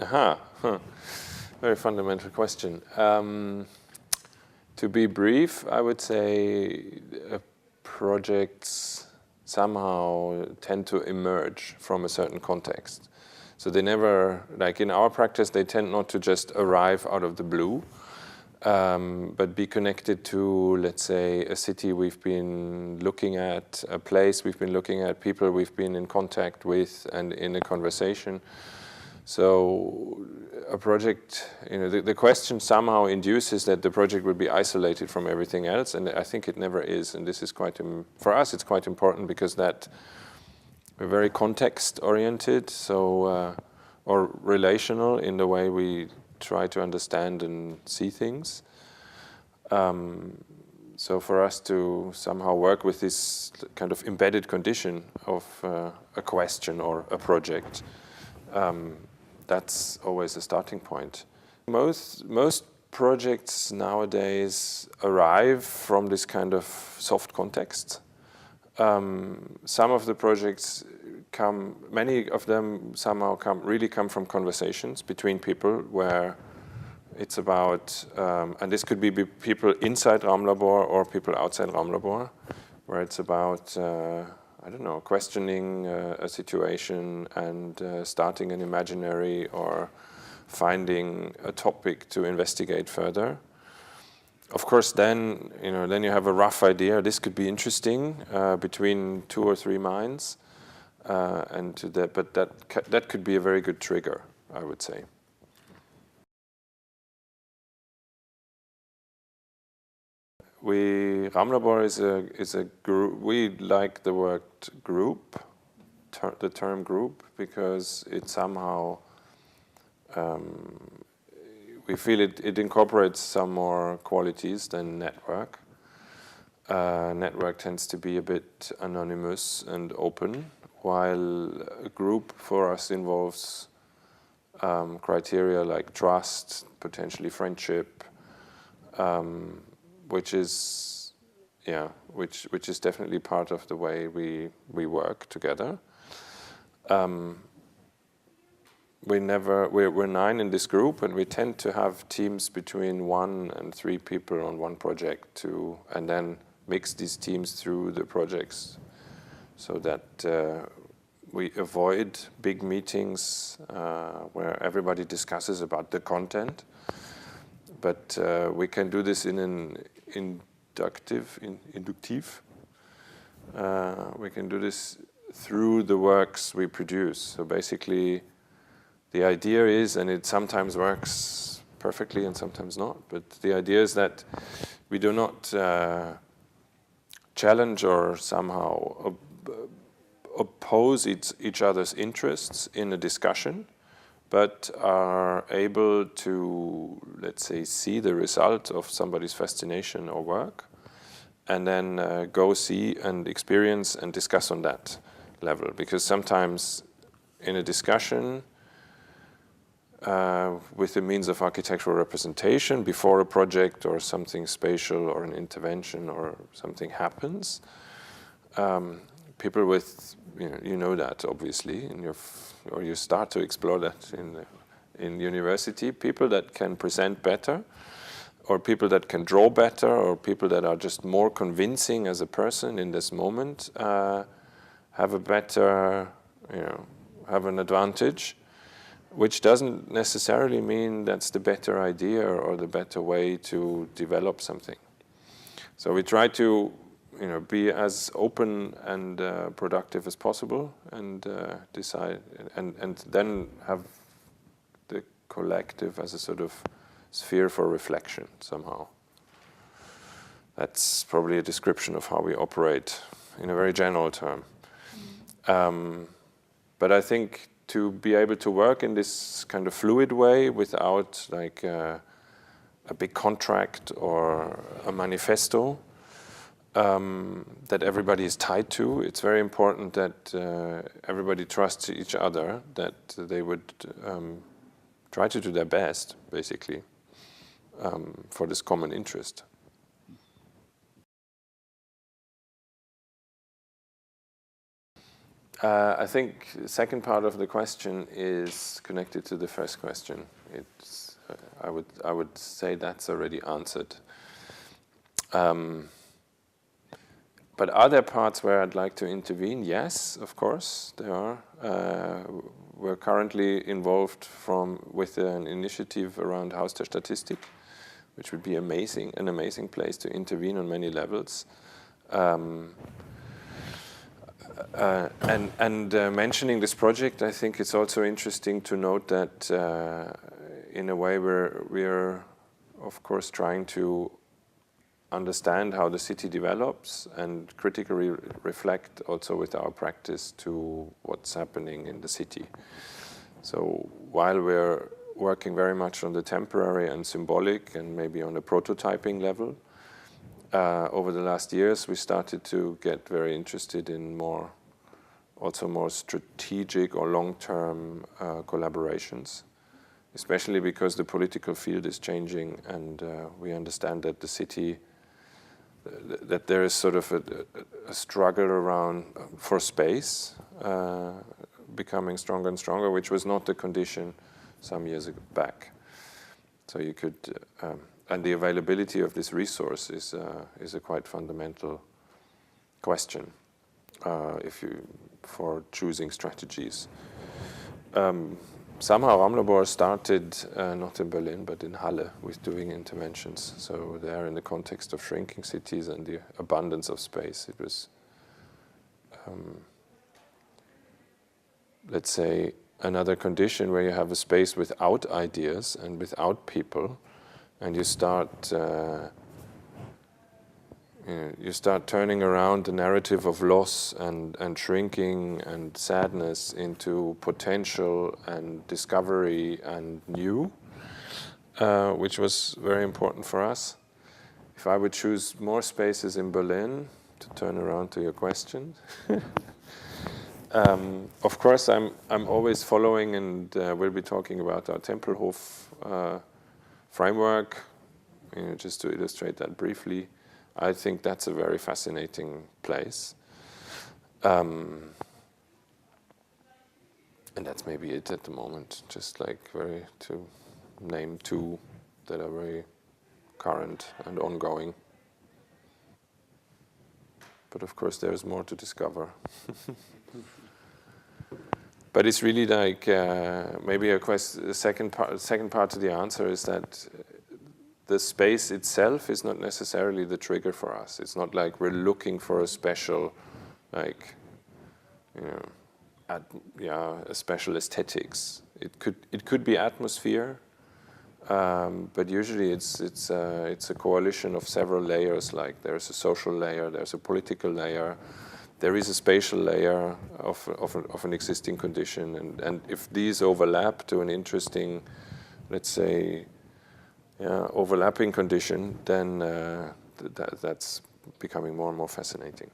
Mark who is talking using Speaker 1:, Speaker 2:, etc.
Speaker 1: Aha, huh. Very fundamental question. To be brief, I would say projects somehow tend to emerge from a certain context. So they never, like in our practice, they tend not to just arrive out of the blue, but be connected to, let's say, a city we've been looking at, a place we've been looking at, people we've been in contact with and in a conversation. So a project, the question somehow induces that the project will be isolated from everything else, and I think it never is. And this is quite, for us, it's quite important because that we're very context-oriented, so or relational in the way we try to understand and see things. So for us to somehow work with this kind of embedded condition of a question or a project, that's always a starting point. Most projects nowadays arrive from this kind of soft context. Some of the projects many of them somehow really come from conversations between people where it's about, and this could be people inside Raumlabor or people outside Raumlabor, where it's about I don't know, questioning a situation and starting an imaginary or finding a topic to investigate further. Of course, then you have a rough idea. This could be interesting between 2 or 3 minds, but that could be a very good trigger, I would say. Raumlabor is a group. We like the word group, the term group, because it somehow we feel it incorporates some more qualities than network. Network tends to be a bit anonymous and open, while a group for us involves criteria like trust, potentially friendship. Which is definitely part of the way we work together. We're 9 in this group, and we tend to have teams between 1 and 3 people on one project and then mix these teams through the projects, so that we avoid big meetings where everybody discusses about the content. But we can do this in an inductive. We can do this through the works we produce. So basically, the idea is, and it sometimes works perfectly and sometimes not, but the idea is that we do not challenge or somehow oppose each other's interests in a discussion, but are able to, let's say, see the result of somebody's fascination or work, and then go see and experience and discuss on that level. Because sometimes in a discussion with the means of architectural representation before a project or something spatial or an intervention or something happens, people with, you know that obviously or you start to explore that in university, people that can present better, or people that can draw better, or people that are just more convincing as a person in this moment, have a better, have an advantage, which doesn't necessarily mean that's the better idea or the better way to develop something. So we try to be as open and productive as possible, and decide, and then have the collective as a sort of sphere for reflection somehow. That's probably a description of how we operate in a very general term. But I think to be able to work in this kind of fluid way without like a big contract or a manifesto that everybody is tied to, it's very important that everybody trusts each other, that they would try to do their best, basically, for this common interest. I think the second part of the question is connected to the first question. It's, I would say that's already answered. But are there parts where I'd like to intervene? Yes, of course, there are. We're currently involved with an initiative around Haus der Statistik, which would be amazing, an amazing place to intervene on many levels. Mentioning this project, I think it's also interesting to note that in a way we're of course trying to understand how the city develops and critically reflect also with our practice to what's happening in the city. So while we're working very much on the temporary and symbolic and maybe on a prototyping level, over the last years we started to get very interested in more strategic or long-term collaborations, especially because the political field is changing and we understand that the city, that there is sort of a struggle around for space becoming stronger and stronger, which was not the condition some years back. So you could, and the availability of this resource is a quite fundamental question for choosing strategies. Somehow Amlabor started not in Berlin but in Halle with doing interventions. So there, in the context of shrinking cities and the abundance of space, it was, let's say, another condition where you have a space without ideas and without people, and you start turning around the narrative of loss and shrinking and sadness into potential and discovery and new, which was very important for us. If I would choose more spaces in Berlin, to turn around to your question, of course I'm always following, and we'll be talking about our Tempelhof framework, just to illustrate that briefly. I think that's a very fascinating place. And that's maybe it at the moment, just like to name two that are very current and ongoing. But of course there's more to discover. But it's really like, maybe the second part of the answer is that the space itself is not necessarily the trigger for us. It's not like we're looking for a special, like, a special aesthetics. It could be atmosphere, but usually it's a coalition of several layers. Like there's a social layer, there's a political layer, there is a spatial layer of an existing condition, and if these overlap to an interesting, let's say, overlapping condition, then that's becoming more and more fascinating.